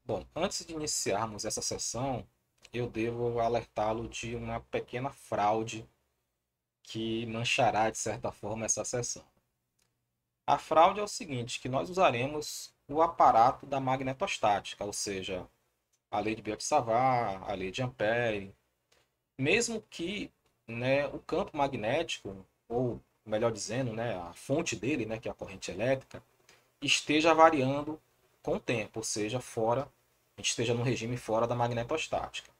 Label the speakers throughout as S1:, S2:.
S1: Bom, antes de iniciarmos essa sessão, eu devo alertá-lo de uma pequena fraude que manchará de certa forma essa sessão. A fraude é o seguinte, que nós usaremos o aparato da magnetostática, ou seja, a lei de Biot-Savart, a lei de Ampère, mesmo que, né, o campo magnético, ou melhor dizendo, né, a fonte dele, né, que é a corrente elétrica, esteja variando com o tempo, ou seja, fora, a gente esteja no regime fora da magnetostática.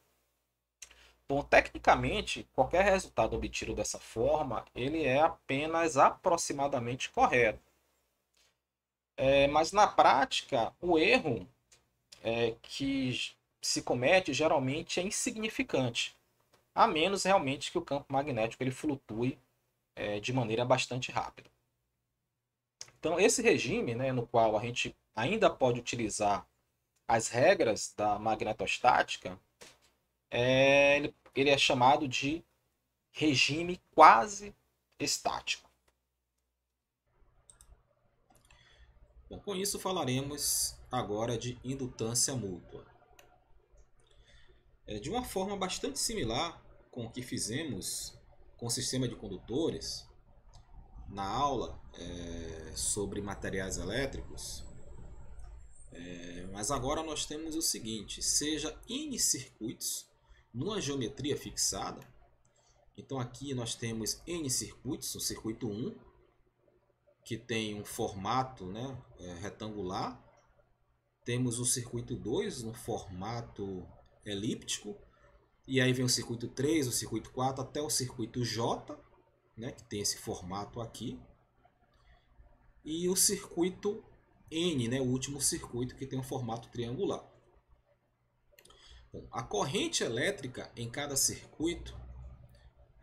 S1: Bom, tecnicamente, qualquer resultado obtido dessa forma, ele é apenas aproximadamente correto. Mas na prática, o erro que se comete geralmente é insignificante, a menos realmente que o campo magnético ele flutue de maneira bastante rápida. Então, esse regime, né, no qual a gente ainda pode utilizar as regras da magnetostática, ele é chamado de regime quase estático. Bom, com isso falaremos agora de indutância mútua. De uma forma bastante similar com o que fizemos com o sistema de condutores, na aula sobre materiais elétricos, mas agora nós temos o seguinte, seja N circuitos numa geometria fixada. Então aqui nós temos N circuitos, o circuito 1, que tem um formato, né, retangular. Temos o circuito 2 no formato elíptico. E aí vem o circuito 3, o circuito 4, até o circuito J, né, que tem esse formato aqui. E o circuito N, né, o último circuito, que tem um formato triangular. Bom, a corrente elétrica em cada circuito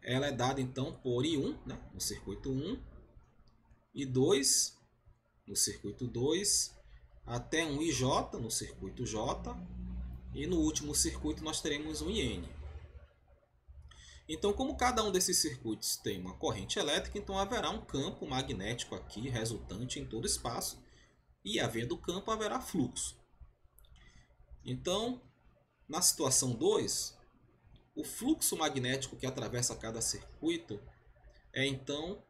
S1: ela é dada então por I1, né, no circuito 1, I2 no circuito 2, até um IJ no circuito J, e no último circuito nós teremos um IN. Então, como cada um desses circuitos tem uma corrente elétrica, então haverá um campo magnético aqui resultante em todo o espaço, e havendo campo haverá fluxo. Então, na situação 2, o fluxo magnético que atravessa cada circuito é então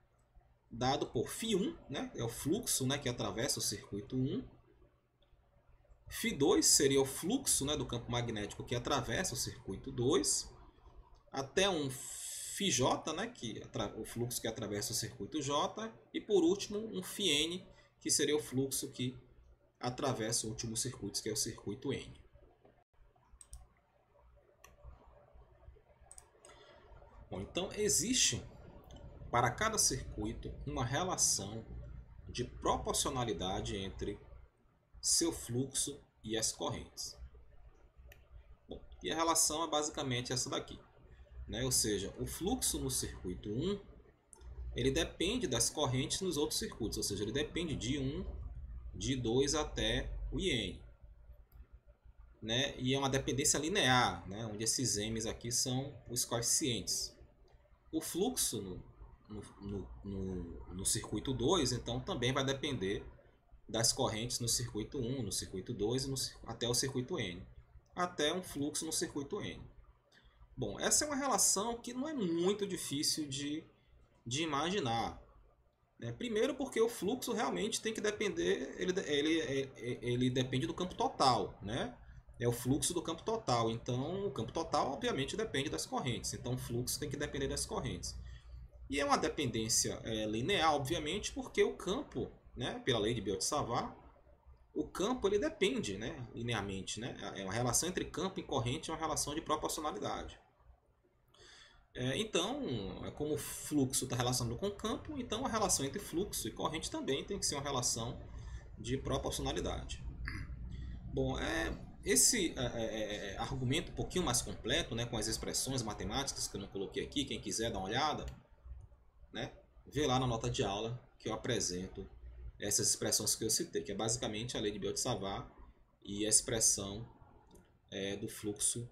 S1: dado por φ1, né? É o fluxo, né, que atravessa o circuito 1. φ2 seria o fluxo, né, do campo magnético que atravessa o circuito 2, até um φj, né, o fluxo que atravessa o circuito J, e por último um φn, que seria o fluxo que atravessa o último circuito, que é o circuito N. Bom, então existe para cada circuito uma relação de proporcionalidade entre seu fluxo e as correntes. Bom, e a relação é basicamente essa daqui, né? Ou seja, o fluxo no circuito 1 ele depende das correntes nos outros circuitos, ou seja, ele depende de 1, de 2 até o IN. Né? E é uma dependência linear, né? Onde esses M's aqui são os coeficientes. O fluxo no circuito 2, então, também vai depender das correntes no circuito 1, no circuito 2 e até o circuito N. Até um fluxo no circuito N. Bom, essa é uma relação que não é muito difícil de imaginar. Né? Primeiro porque o fluxo realmente tem que depender, ele depende do campo total, né? É o fluxo do campo total. Então, o campo total, obviamente, depende das correntes. Então, o fluxo tem que depender das correntes. E é uma dependência linear, obviamente, porque o campo, né, pela lei de Biot-Savart, o campo ele depende, né, linearmente. Né? É uma relação entre campo e corrente, é uma relação de proporcionalidade. Então, como o fluxo está relacionado com o campo, então a relação entre fluxo e corrente também tem que ser uma relação de proporcionalidade. Bom, esse argumento um pouquinho mais completo, né, com as expressões matemáticas que eu não coloquei aqui, quem quiser dar uma olhada, né, vê lá na nota de aula que eu apresento essas expressões que eu citei, que é basicamente a lei de Biot-Savart e a expressão do fluxo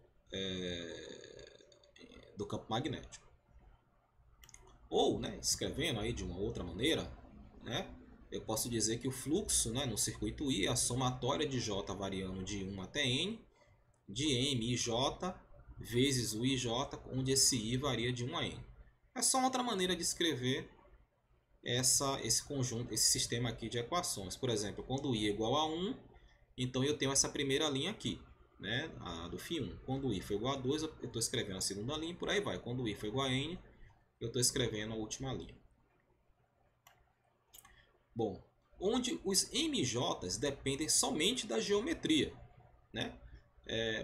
S1: do campo magnético. Ou, né, escrevendo aí de uma outra maneira, né, eu posso dizer que o fluxo, né, no circuito I é a somatória de J variando de 1 até N, de M e J vezes o IJ, onde esse I varia de 1 a N. É só outra maneira de escrever esse conjunto, esse sistema aqui de equações. Por exemplo, quando I é igual a 1, então eu tenho essa primeira linha aqui, né, a do φ1. Quando I for igual a 2, eu estou escrevendo a segunda linha e por aí vai. Quando I for igual a N, eu estou escrevendo a última linha. Bom, onde os MJs dependem somente da geometria, né?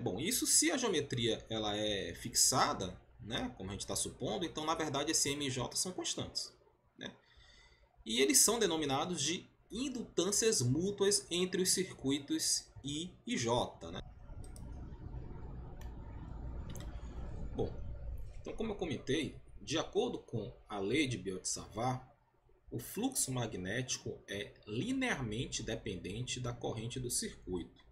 S1: Bom, isso se a geometria ela é fixada, né, como a gente está supondo, então na verdade esses MJ são constantes, né? E eles são denominados de indutâncias mútuas entre os circuitos I e J, né? Bom, então como eu comentei, de acordo com a lei de Biot-Savart, o fluxo magnético é linearmente dependente da corrente do circuito.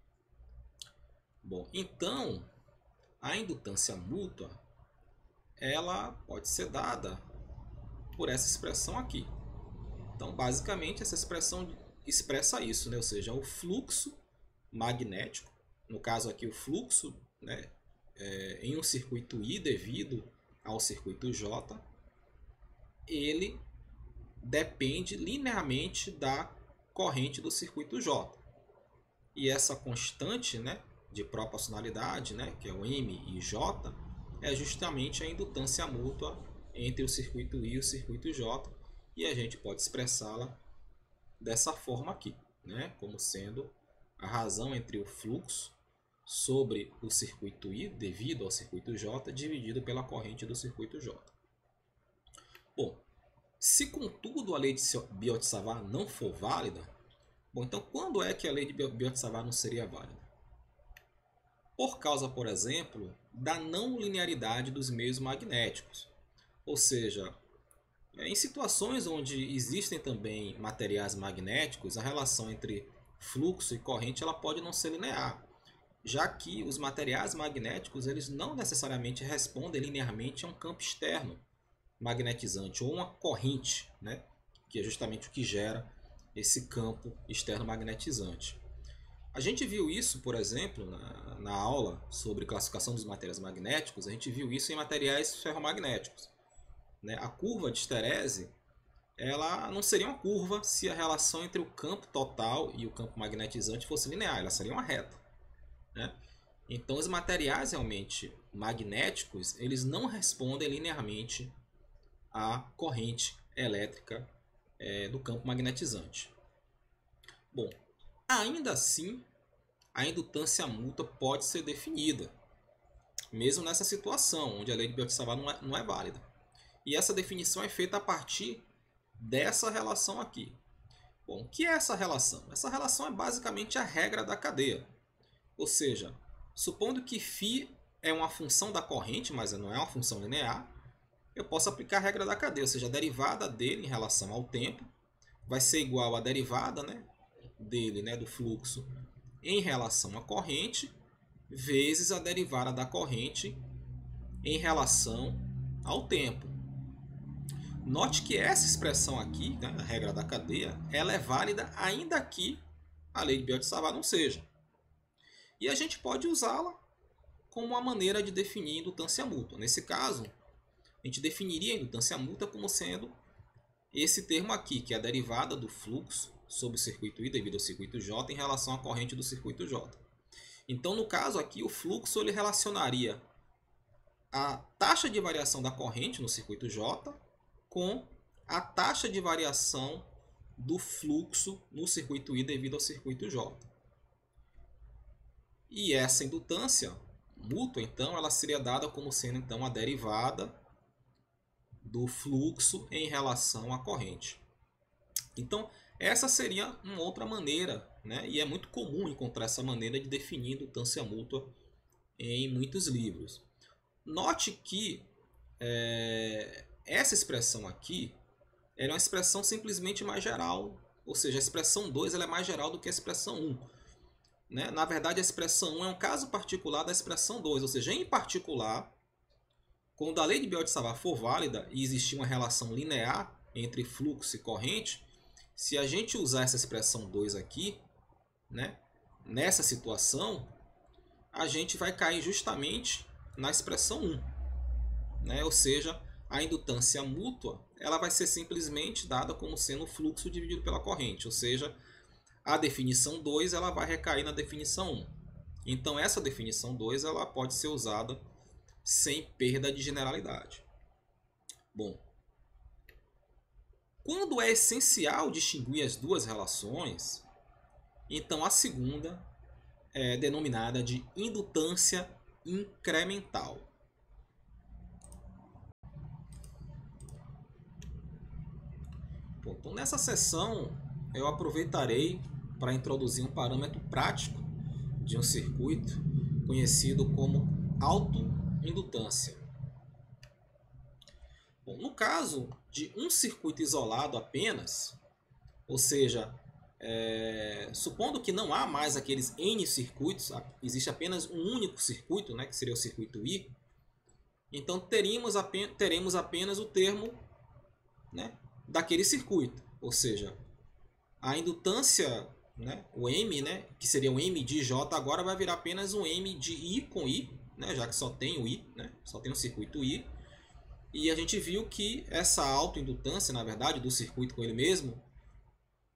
S1: Bom, então a indutância mútua ela pode ser dada por essa expressão aqui. Então, basicamente, essa expressão expressa isso, né? Ou seja, o fluxo magnético, no caso aqui o fluxo, né, em um circuito I devido ao circuito J, ele depende linearmente da corrente do circuito J. E essa constante, né, de proporcionalidade, né, que é o M e J, é justamente a indutância mútua entre o circuito I e o circuito J, e a gente pode expressá-la dessa forma aqui, né, como sendo a razão entre o fluxo sobre o circuito I devido ao circuito J dividido pela corrente do circuito J. Bom, se contudo a lei de Biot-Savart não for válida, bom, então quando é que a lei de Biot-Savart não seria válida? Por causa, por exemplo, da não linearidade dos meios magnéticos. Ou seja, em situações onde existem também materiais magnéticos, a relação entre fluxo e corrente ela pode não ser linear, já que os materiais magnéticos eles não necessariamente respondem linearmente a um campo externo magnetizante ou uma corrente, né, que é justamente o que gera esse campo externo magnetizante. A gente viu isso, por exemplo, na aula sobre classificação dos materiais magnéticos, a gente viu isso em materiais ferromagnéticos, né? A curva de Hystérési ela não seria uma curva se a relação entre o campo total e o campo magnetizante fosse linear, ela seria uma reta, né? Então, os materiais realmente magnéticos eles não respondem linearmente à corrente elétrica do campo magnetizante. Bom, ainda assim, a indutância mútua pode ser definida, mesmo nessa situação, onde a lei de Biot-Savart não é válida. E essa definição é feita a partir dessa relação aqui. Bom, o que é essa relação? Essa relação é basicamente a regra da cadeia. Ou seja, supondo que φ é uma função da corrente, mas não é uma função linear, eu posso aplicar a regra da cadeia, ou seja, a derivada dele em relação ao tempo vai ser igual à derivada, né, dele, né, do fluxo em relação à corrente vezes a derivada da corrente em relação ao tempo. Note que essa expressão aqui, né, a regra da cadeia, ela é válida ainda que a lei de Biot-Savart não seja. E a gente pode usá-la como uma maneira de definir indutância mútua. Nesse caso, a gente definiria a indutância mútua como sendo esse termo aqui, que é a derivada do fluxo sobre o circuito I devido ao circuito J em relação à corrente do circuito J. Então, no caso aqui, o fluxo ele relacionaria a taxa de variação da corrente no circuito J com a taxa de variação do fluxo no circuito I devido ao circuito J. E essa indutância mútua, então, ela seria dada como sendo então a derivada do fluxo em relação à corrente. Então, essa seria uma outra maneira, né? E é muito comum encontrar essa maneira de definir indutância mútua em muitos livros. Note que essa expressão aqui é uma expressão simplesmente mais geral, ou seja, a expressão 2 ela é mais geral do que a expressão 1. Né? Na verdade, a expressão 1 é um caso particular da expressão 2, ou seja, em particular, quando a lei de Biot-Savart for válida e existir uma relação linear entre fluxo e corrente, Se a gente usar essa expressão 2 aqui, né, nessa situação, a gente vai cair justamente na expressão 1. Né? Ou seja, a indutância mútua ela vai ser simplesmente dada como sendo o fluxo dividido pela corrente. Ou seja, a definição 2 ela vai recair na definição 1. Então, essa definição 2 ela pode ser usada sem perda de generalidade. Bom, quando é essencial distinguir as duas relações, então a segunda é denominada de indutância incremental. Bom, então, nessa sessão, eu aproveitarei para introduzir um parâmetro prático de um circuito conhecido como autoindutância. Bom, no caso de um circuito isolado apenas, ou seja, supondo que não há mais aqueles N circuitos, existe apenas um único circuito, né, que seria o circuito I, então teremos apenas o termo, né, daquele circuito, ou seja, a indutância, né, o M, né, que seria o M de J, agora vai virar apenas um M de I com I, né, já que só tem o I, né, só tem o circuito I. E a gente viu que essa autoindutância, na verdade, do circuito com ele mesmo,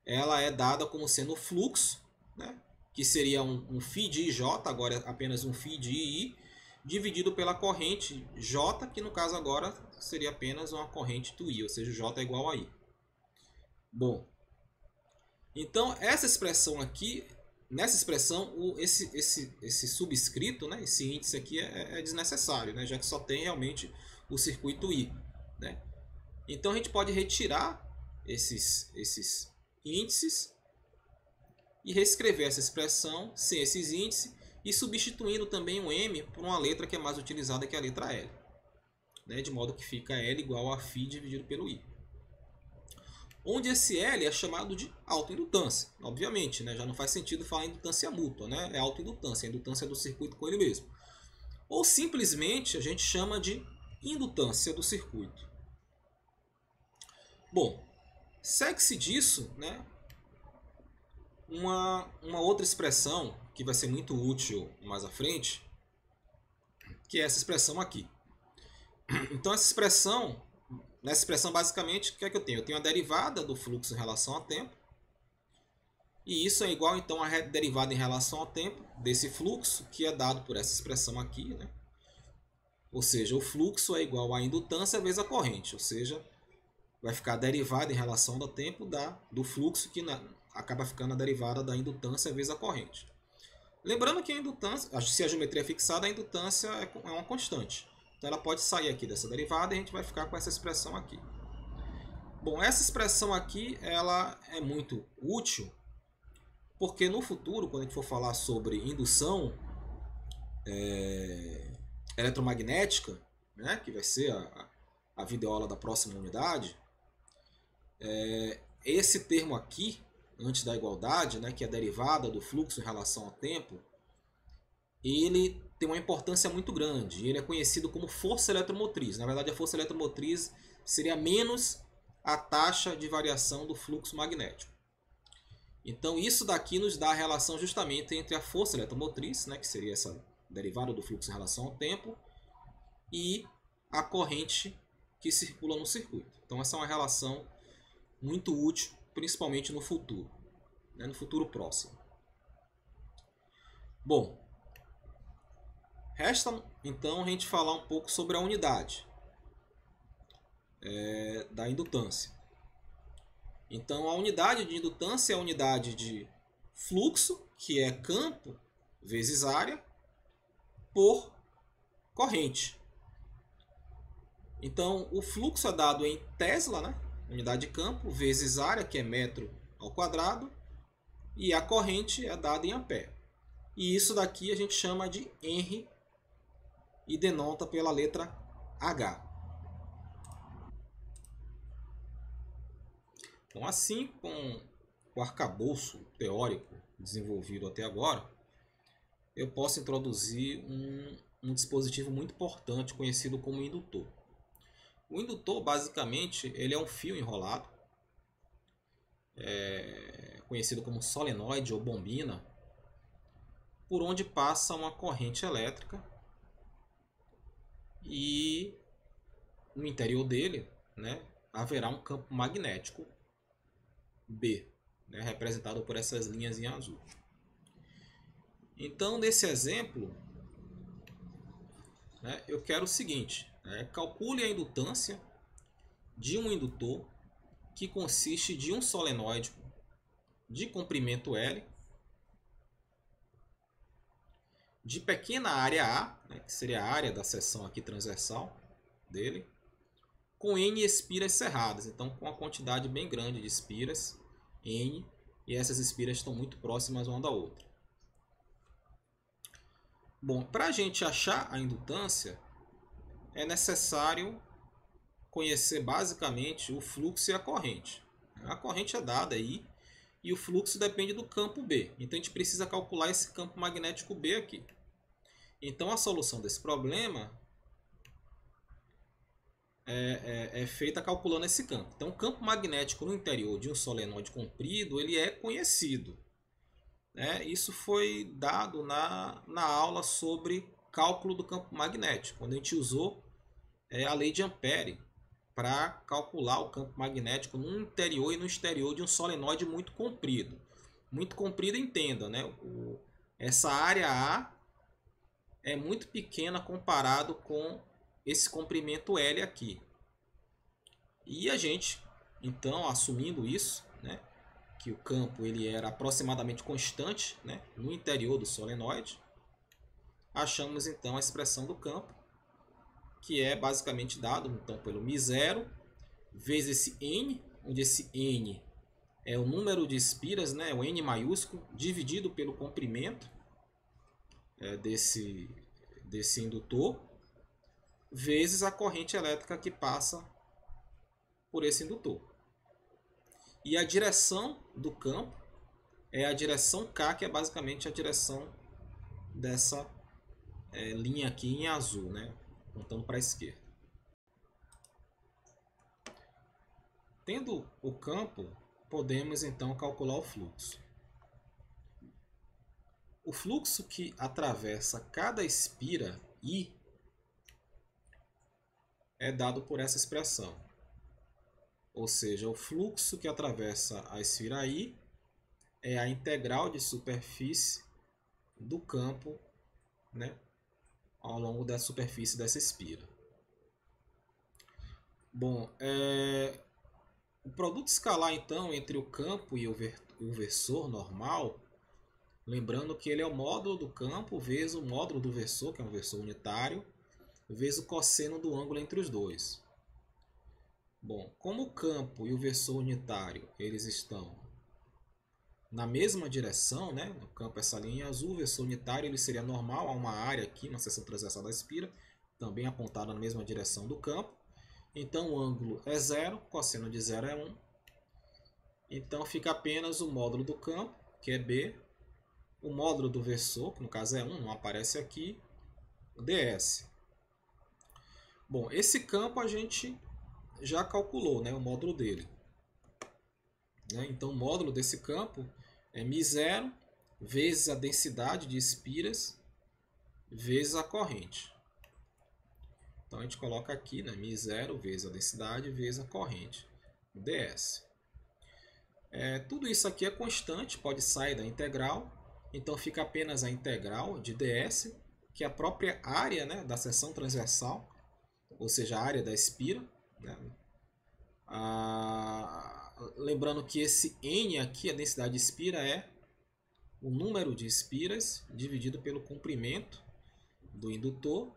S1: ela é dada como sendo o fluxo, né, que seria um φ de IJ, agora é apenas um φ de I, dividido pela corrente J, que no caso agora seria apenas uma corrente do I, ou seja, J é igual a I. Bom, então essa expressão aqui, nessa expressão, esse subscrito, né, esse índice aqui é desnecessário, né, já que só tem realmente o circuito I. Né? Então a gente pode retirar esses índices e reescrever essa expressão sem esses índices e substituindo também o M por uma letra que é mais utilizada, que é a letra L. Né? De modo que fica L igual a φ dividido pelo I. Onde esse L é chamado de autoindutância. Obviamente, né? Já não faz sentido falar em indutância mútua. Né? É autoindutância, a indutância do circuito com ele mesmo. Ou simplesmente a gente chama de indutância do circuito. Bom, segue-se disso, né, uma outra expressão que vai ser muito útil mais à frente, que é essa expressão aqui. Então nessa expressão basicamente, o que é que eu tenho? Eu tenho a derivada do fluxo em relação ao tempo, e isso é igual então à derivada em relação ao tempo desse fluxo, que é dado por essa expressão aqui, né? Ou seja, o fluxo é igual à indutância vezes a corrente, ou seja, vai ficar a derivada em relação ao tempo do fluxo, que acaba ficando a derivada da indutância vezes a corrente. Lembrando que a indutância, se a geometria é fixada, a indutância é uma constante. Então ela pode sair aqui dessa derivada e a gente vai ficar com essa expressão aqui. Bom, essa expressão aqui ela é muito útil, porque no futuro, quando a gente for falar sobre indução eletromagnética, né, que vai ser a videoaula da próxima unidade, esse termo aqui, antes da igualdade, né, que é a derivada do fluxo em relação ao tempo, ele tem uma importância muito grande. Ele é conhecido como força eletromotriz. Na verdade, a força eletromotriz seria menos a taxa de variação do fluxo magnético. Então, isso daqui nos dá a relação justamente entre a força eletromotriz, né, que seria essa derivada do fluxo em relação ao tempo, e a corrente que circula no circuito. Então, essa é uma relação muito útil, principalmente no futuro, né, no futuro próximo. Bom, resta então a gente falar um pouco sobre a unidade da indutância. Então, a unidade de indutância é a unidade de fluxo, que é campo vezes área, por corrente. Então, o fluxo é dado em Tesla, né? Unidade de campo, vezes área, que é metro ao quadrado, e a corrente é dada em ampere. E isso daqui a gente chama de Henry e denota pela letra H. Então, assim, com o arcabouço teórico desenvolvido até agora, eu posso introduzir um dispositivo muito importante conhecido como indutor. O indutor, basicamente, ele é um fio enrolado conhecido como solenoide ou bombina, por onde passa uma corrente elétrica e no interior dele, né, haverá um campo magnético B, né, representado por essas linhas em azul. Então, nesse exemplo, né, eu quero o seguinte, né, calcule a indutância de um indutor que consiste de um solenoide de comprimento L, de pequena área A, né, que seria a área da seção aqui transversal dele, com N espiras cerradas, então com uma quantidade bem grande de espiras, N, e essas espiras estão muito próximas uma da outra. Bom, para a gente achar a indutância, é necessário conhecer basicamente o fluxo e a corrente. A corrente é dada aí e o fluxo depende do campo B. Então a gente precisa calcular esse campo magnético B aqui. Então a solução desse problema é feita calculando esse campo. Então o campo magnético no interior de um solenoide comprido ele é conhecido. Isso foi dado na aula sobre cálculo do campo magnético, quando a gente usou a lei de Ampère para calcular o campo magnético no interior e no exterior de um solenoide muito comprido. Muito comprido, entenda, né? Essa área A é muito pequena comparado com esse comprimento L aqui. E a gente, então, assumindo isso, né, que o campo ele era aproximadamente constante, né, no interior do solenoide, achamos então a expressão do campo, que é basicamente dado então pelo μ0 vezes esse N, onde esse N é o número de espiras, né, o N maiúsculo, dividido pelo comprimento desse indutor, vezes a corrente elétrica que passa por esse indutor. E a direção do campo é a direção K, que é basicamente a direção dessa linha aqui em azul, né, apontando para a esquerda. Tendo o campo, podemos então calcular o fluxo. O fluxo que atravessa cada espira I é dado por essa expressão. Ou seja, o fluxo que atravessa a esfera I é a integral de superfície do campo, né, ao longo da superfície dessa espira. Bom, o produto escalar então entre o campo e o versor normal, lembrando que ele é o módulo do campo vezes o módulo do versor, que é um versor unitário, vezes o cosseno do ângulo entre os dois. Bom, como o campo e o versor unitário eles estão na mesma direção, né? No campo essa linha azul, o versor unitário ele seria normal a uma área aqui na seção transversal da espira, também apontada na mesma direção do campo. Então o ângulo é 0, cosseno de 0 é 1. Então fica apenas o módulo do campo, que é B, o módulo do versor, que no caso é 1, não aparece aqui, ds. Bom, esse campo a gente já calculou, né, o módulo dele. Então o módulo desse campo é μ0 vezes a densidade de espiras vezes a corrente. Então a gente coloca aqui, né, μ0 vezes a densidade vezes a corrente, ds. Tudo isso aqui é constante, pode sair da integral, então fica apenas a integral de ds, que é a própria área, né, da seção transversal, ou seja, a área da espira, né? Lembrando que esse N aqui, a densidade de espira, é o número de espiras dividido pelo comprimento do indutor.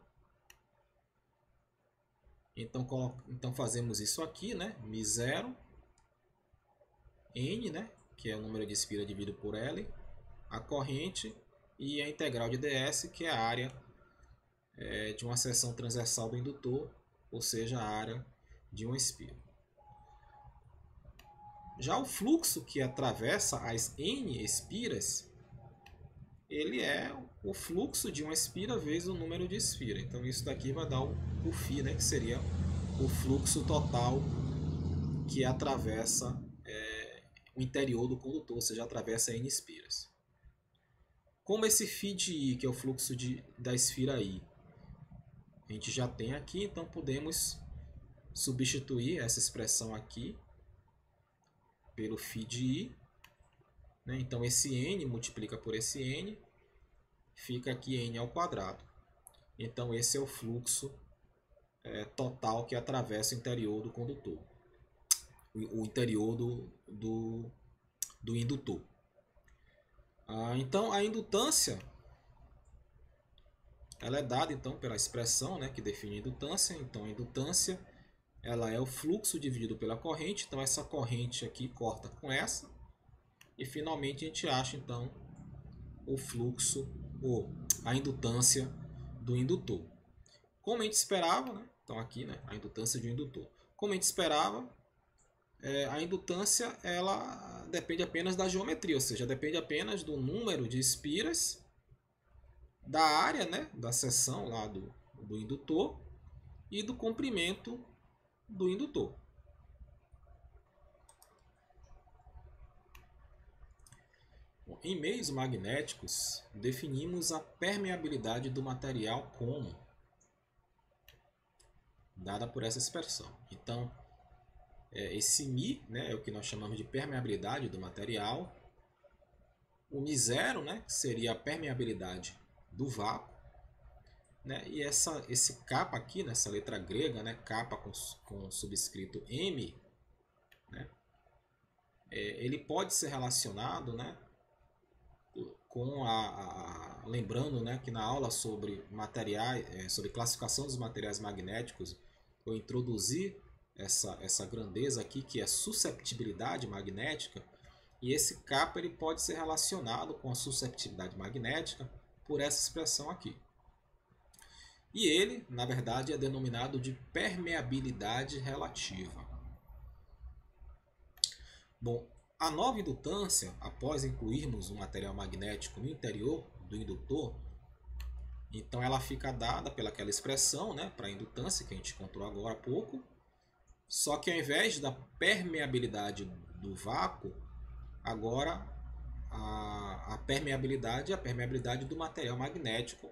S1: Então fazemos isso aqui, né? μ0 N, né, que é o número de espira dividido por L, a corrente e a integral de ds, que é a área de uma seção transversal do indutor, ou seja, a área de uma espira. Já o fluxo que atravessa as N espiras, ele é o fluxo de uma espira vezes o número de espira. Então isso daqui vai dar o φ, né, que seria o fluxo total que atravessa o interior do condutor, ou seja, atravessa N espiras. Como esse φ/I, que é o fluxo da esfera I, a gente já tem aqui, então podemos substituir essa expressão aqui pelo φ/I. Né? Então esse N multiplica por esse N, fica aqui N ao quadrado. Então esse é o fluxo total que atravessa o interior do condutor, o interior do indutor. Então a indutância ela é dada então pela expressão, né, que define a indutância. Então a indutância ela é o fluxo dividido pela corrente. Então essa corrente aqui corta com essa. E finalmente a gente acha então o fluxo ou a indutância do indutor. Como a gente esperava, né? Então aqui, né, a indutância de um indutor. Como a gente esperava, a indutância ela depende apenas da geometria, ou seja, depende apenas do número de espiras, da área, né, da seção lá do indutor e do comprimento do indutor. Em meios magnéticos, definimos a permeabilidade do material como dada por essa expressão. Então, esse μ, né, é o que nós chamamos de permeabilidade do material. O μ0, né, seria a permeabilidade do vácuo. Né, e esse kappa aqui, nessa letra grega, né, kappa com subscrito M, né, ele pode ser relacionado, né, com lembrando, né, que na aula sobre materiais, sobre classificação dos materiais magnéticos, eu introduzi essa grandeza aqui, que é susceptibilidade magnética, e esse kappa ele pode ser relacionado com a susceptibilidade magnética por essa expressão aqui. E ele, na verdade, é denominado de permeabilidade relativa. Bom, a nova indutância, após incluirmos um material magnético no interior do indutor, então ela fica dada pelaquela expressão, né, para a indutância que a gente encontrou agora há pouco. Só que ao invés da permeabilidade do vácuo, agora a permeabilidade é a permeabilidade do material magnético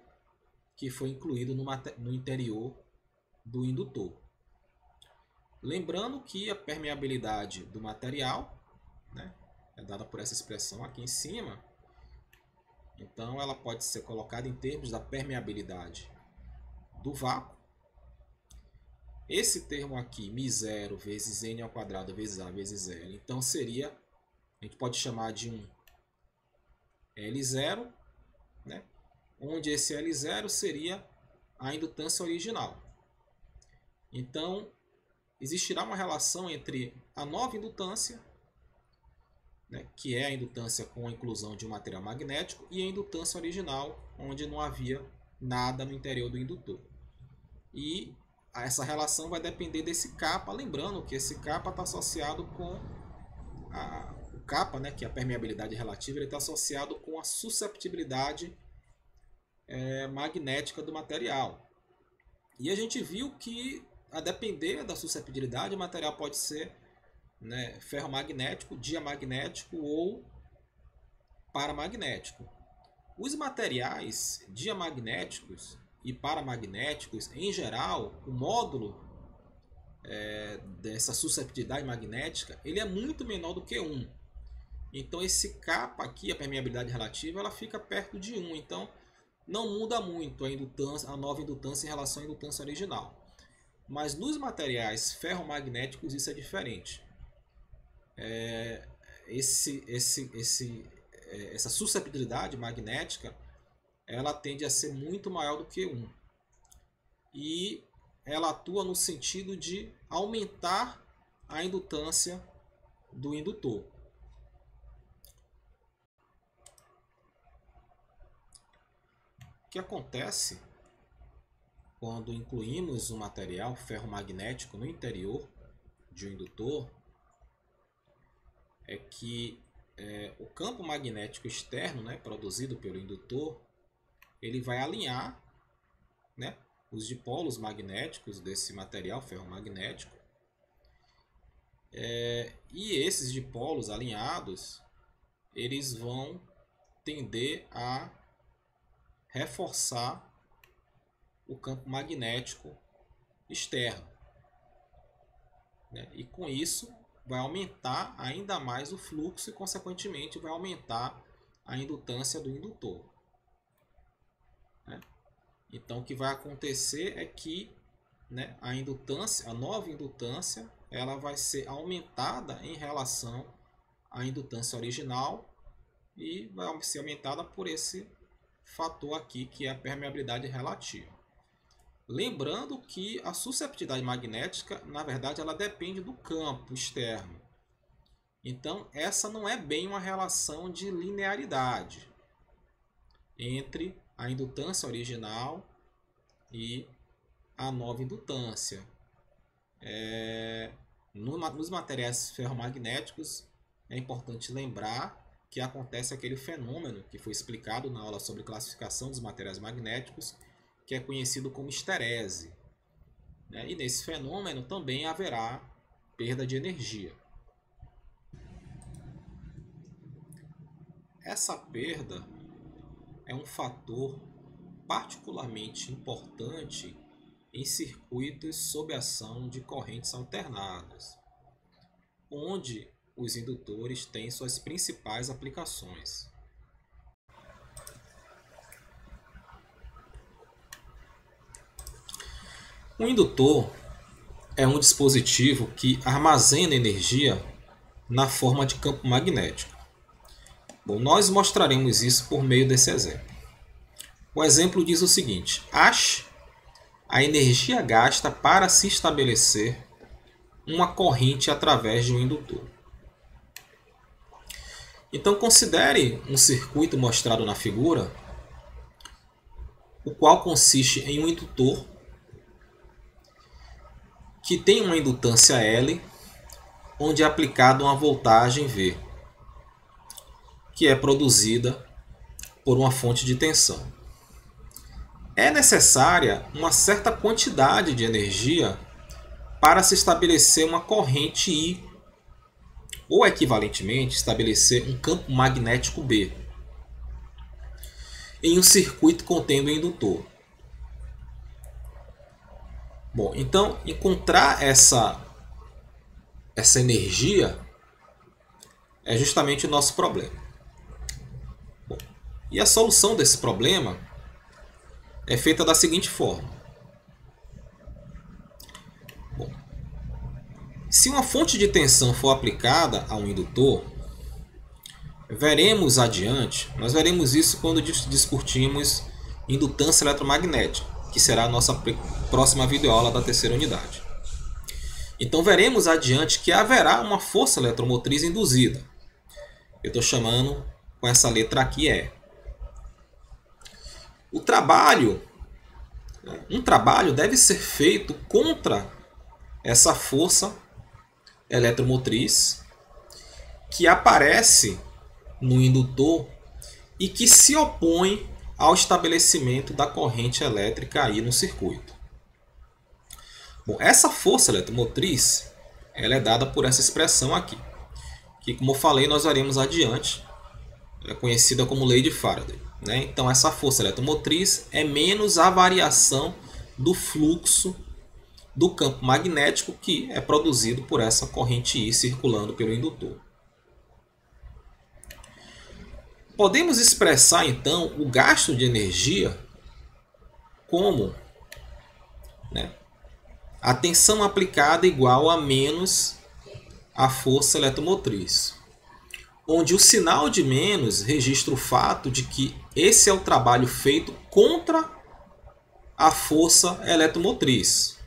S1: que foi incluído no interior do indutor. Lembrando que a permeabilidade do material, né, é dada por essa expressão aqui em cima. Então ela pode ser colocada em termos da permeabilidade do vácuo. Esse termo aqui, μ0 vezes n ao quadrado vezes a vezes L, então seria, a gente pode chamar de um L0, né, onde esse L0 seria a indutância original. Então existirá uma relação entre a nova indutância, né, que é a indutância com a inclusão de um material magnético, e a indutância original, onde não havia nada no interior do indutor. E essa relação vai depender desse kappa, lembrando que esse kappa está associado com o kappa, né, que é a permeabilidade relativa, ele está associado com a susceptibilidade magnética do material. E a gente viu que, a depender da susceptibilidade, o material pode ser, né, ferromagnético, diamagnético ou paramagnético. Os materiais diamagnéticos e paramagnéticos, em geral, o módulo dessa susceptibilidade magnética ele é muito menor do que 1. Então esse kappa aqui, a permeabilidade relativa, ela fica perto de 1. Então não muda muito a nova indutância em relação à indutância original. Mas nos materiais ferromagnéticos isso é diferente. Essa susceptibilidade magnética ela tende a ser muito maior do que 1. E ela atua no sentido de aumentar a indutância do indutor. O que acontece quando incluímos um material ferromagnético no interior de um indutor é que o campo magnético externo, né, produzido pelo indutor, ele vai alinhar, né, os dipolos magnéticos desse material ferromagnético, E esses dipolos alinhados, eles vão tender a reforçar o campo magnético externo, né? E com isso vai aumentar ainda mais o fluxo e, consequentemente, vai aumentar a indutância do indutor, né? Então, o que vai acontecer é que, né, a nova indutância, ela vai ser aumentada em relação à indutância original e vai ser aumentada por esse fator aqui, que é a permeabilidade relativa. Lembrando que a susceptibilidade magnética, na verdade, ela depende do campo externo. Então, essa não é bem uma relação de linearidade entre a indutância original e a nova indutância. Nos materiais ferromagnéticos, é importante lembrar que acontece aquele fenômeno que foi explicado na aula sobre classificação dos materiais magnéticos, que é conhecido como esterese, né? E nesse fenômeno também haverá perda de energia. Essa perda é um fator particularmente importante em circuitos sob ação de correntes alternadas, onde os indutores têm suas principais aplicações. O indutor é um dispositivo que armazena energia na forma de campo magnético. Bom, nós mostraremos isso por meio desse exemplo. O exemplo diz o seguinte: ache a energia gasta para se estabelecer uma corrente através de um indutor. Então, considere um circuito mostrado na figura, o qual consiste em um indutor que tem uma indutância L, onde é aplicada uma voltagem V, que é produzida por uma fonte de tensão. É necessária uma certa quantidade de energia para se estabelecer uma corrente I, ou equivalentemente estabelecer um campo magnético B, em um circuito contendo um indutor. Bom, então encontrar essa energia é justamente o nosso problema. Bom, e a solução desse problema é feita da seguinte forma. Bom, se uma fonte de tensão for aplicada a um indutor, veremos adiante, nós veremos isso quando discutirmos indutância eletromagnética, que será a nossa próxima videoaula da terceira unidade. Então veremos adiante que haverá uma força eletromotriz induzida. Eu estou chamando com essa letra aqui E. Um trabalho deve ser feito contra essa força eletromotriz que aparece no indutor e que se opõe ao estabelecimento da corrente elétrica aí no circuito. Bom, essa força eletromotriz ela é dada por essa expressão aqui, que, como eu falei, nós veremos adiante, é conhecida como lei de Faraday, né? Então, essa força eletromotriz é menos a variação do fluxo do campo magnético que é produzido por essa corrente I circulando pelo indutor. Podemos expressar, então, o gasto de energia como, né, a tensão aplicada igual a menos a força eletromotriz, onde o sinal de menos registra o fato de que esse é o trabalho feito contra a força eletromotriz,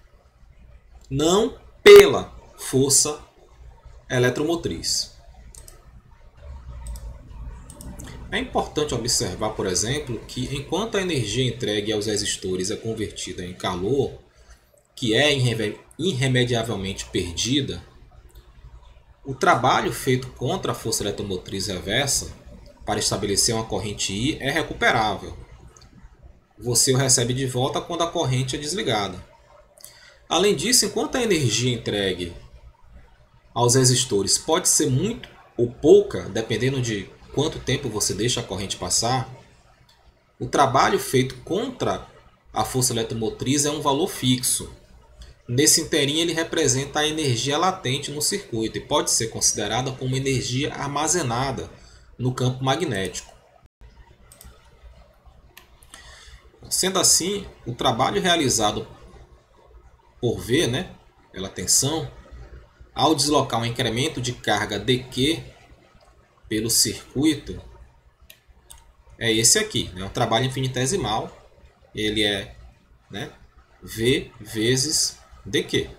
S1: não pela força eletromotriz. É importante observar, por exemplo, que enquanto a energia entregue aos resistores é convertida em calor, que é irremediavelmente perdida, o trabalho feito contra a força eletromotriz reversa para estabelecer uma corrente I é recuperável. Você o recebe de volta quando a corrente é desligada. Além disso, enquanto a energia entregue aos resistores pode ser muito ou pouca, dependendo de quanto tempo você deixa a corrente passar, o trabalho feito contra a força eletromotriz é um valor fixo. Nesse inteirinho ele representa a energia latente no circuito e pode ser considerada como energia armazenada no campo magnético. Sendo assim, o trabalho realizado por V, pela tensão, ao deslocar um incremento de carga dQ pelo circuito, é esse aqui, um trabalho infinitesimal, ele é V vezes dQ.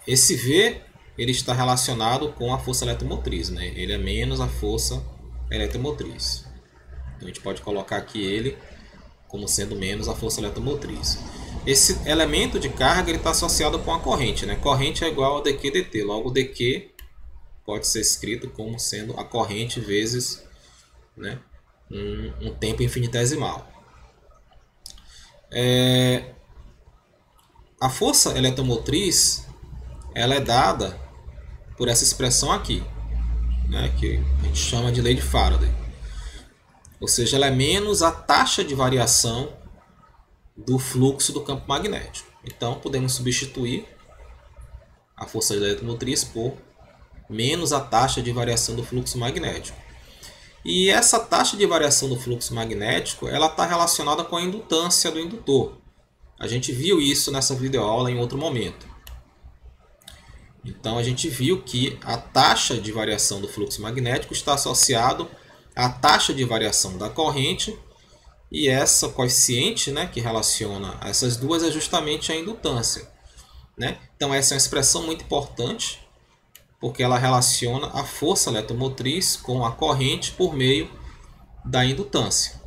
S1: Esse V ele está relacionado com a força eletromotriz, ele é menos a força eletromotriz. Então a gente pode colocar aqui ele como sendo menos a força eletromotriz. Esse elemento de carga está associado com a corrente. Corrente é igual a dQ dt. Logo, dQ pode ser escrito como sendo a corrente vezes um tempo infinitesimal. A força eletromotriz ela é dada por essa expressão aqui, que a gente chama de lei de Faraday. Ou seja, ela é menos a taxa de variação do fluxo do campo magnético. Então, podemos substituir a força eletromotriz por menos a taxa de variação do fluxo magnético. E essa taxa de variação do fluxo magnético ela está relacionada com a indutância do indutor. A gente viu isso nessa videoaula em outro momento. Então, a gente viu que a taxa de variação do fluxo magnético está associado à taxa de variação da corrente, e essa coeficiente que relaciona essas duas é justamente a indutância. Então, essa é uma expressão muito importante, porque ela relaciona a força eletromotriz com a corrente por meio da indutância.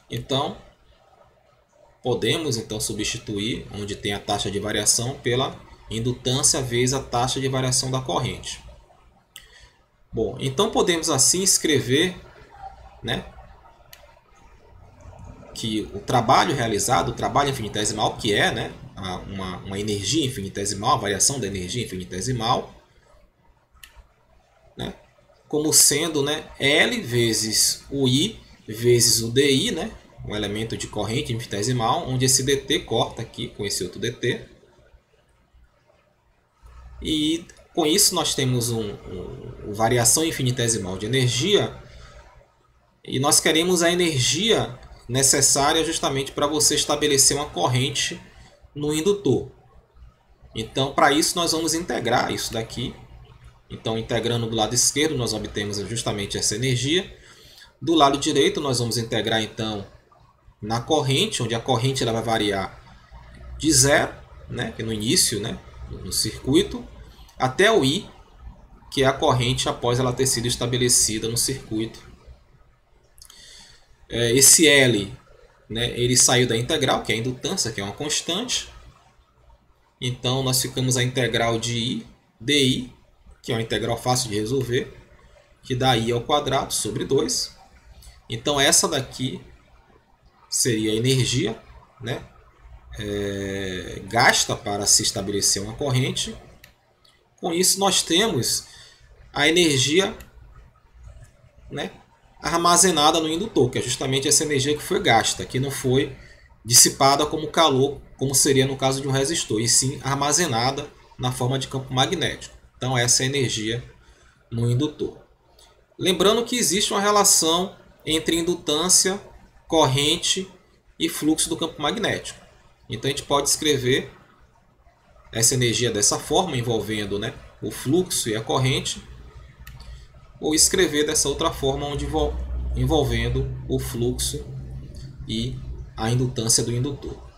S1: Então, podemos substituir onde tem a taxa de variação pela indutância vezes a taxa de variação da corrente. Bom, então podemos assim escrever que o trabalho realizado, o trabalho infinitesimal, que é uma energia infinitesimal, a variação da energia infinitesimal, como sendo L vezes o I vezes o DI, um elemento de corrente infinitesimal, onde esse dt corta aqui com esse outro dt. E com isso nós temos uma variação infinitesimal de energia, e nós queremos a energia necessária justamente para você estabelecer uma corrente no indutor. Então, para isso nós vamos integrar isso daqui. Então, integrando do lado esquerdo, nós obtemos justamente essa energia. Do lado direito, nós vamos integrar então na corrente, onde a corrente ela vai variar de zero, que no início, no circuito, até o I, que é a corrente após ela ter sido estabelecida no circuito. Esse L, ele saiu da integral, que é a indutância, que é uma constante. Então, nós ficamos a integral de I dI, que é uma integral fácil de resolver, que dá I ao quadrado sobre 2. Então, essa daqui seria a energia gasta para se estabelecer uma corrente. Com isso, nós temos a energia armazenada no indutor, que é justamente essa energia que foi gasta, que não foi dissipada como calor, como seria no caso de um resistor, e sim armazenada na forma de campo magnético. Então, essa é a energia no indutor. Lembrando que existe uma relação entre indutância, corrente e fluxo do campo magnético. Então, a gente pode escrever essa energia dessa forma, envolvendo o fluxo e a corrente, ou escrever dessa outra forma, onde envolvendo o fluxo e a indutância do indutor.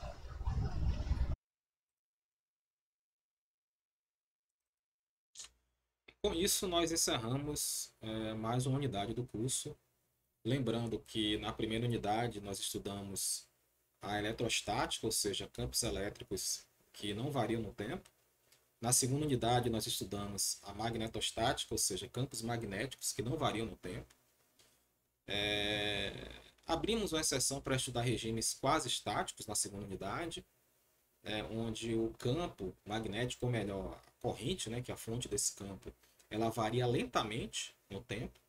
S1: Com isso, nós encerramos mais uma unidade do curso. Lembrando que na primeira unidade nós estudamos a eletrostática, ou seja, campos elétricos que não variam no tempo. Na segunda unidade nós estudamos a magnetostática, ou seja, campos magnéticos que não variam no tempo. Abrimos uma exceção para estudar regimes quase estáticos na segunda unidade. onde o campo magnético, ou melhor, a corrente, né, que é a fonte desse campo, ela varia lentamente no tempo.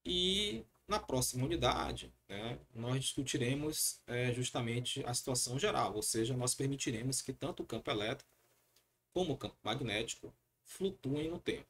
S1: E na próxima unidade, né, nós discutiremos justamente a situação geral, ou seja, nós permitiremos que tanto o campo elétrico como o campo magnético flutuem no tempo.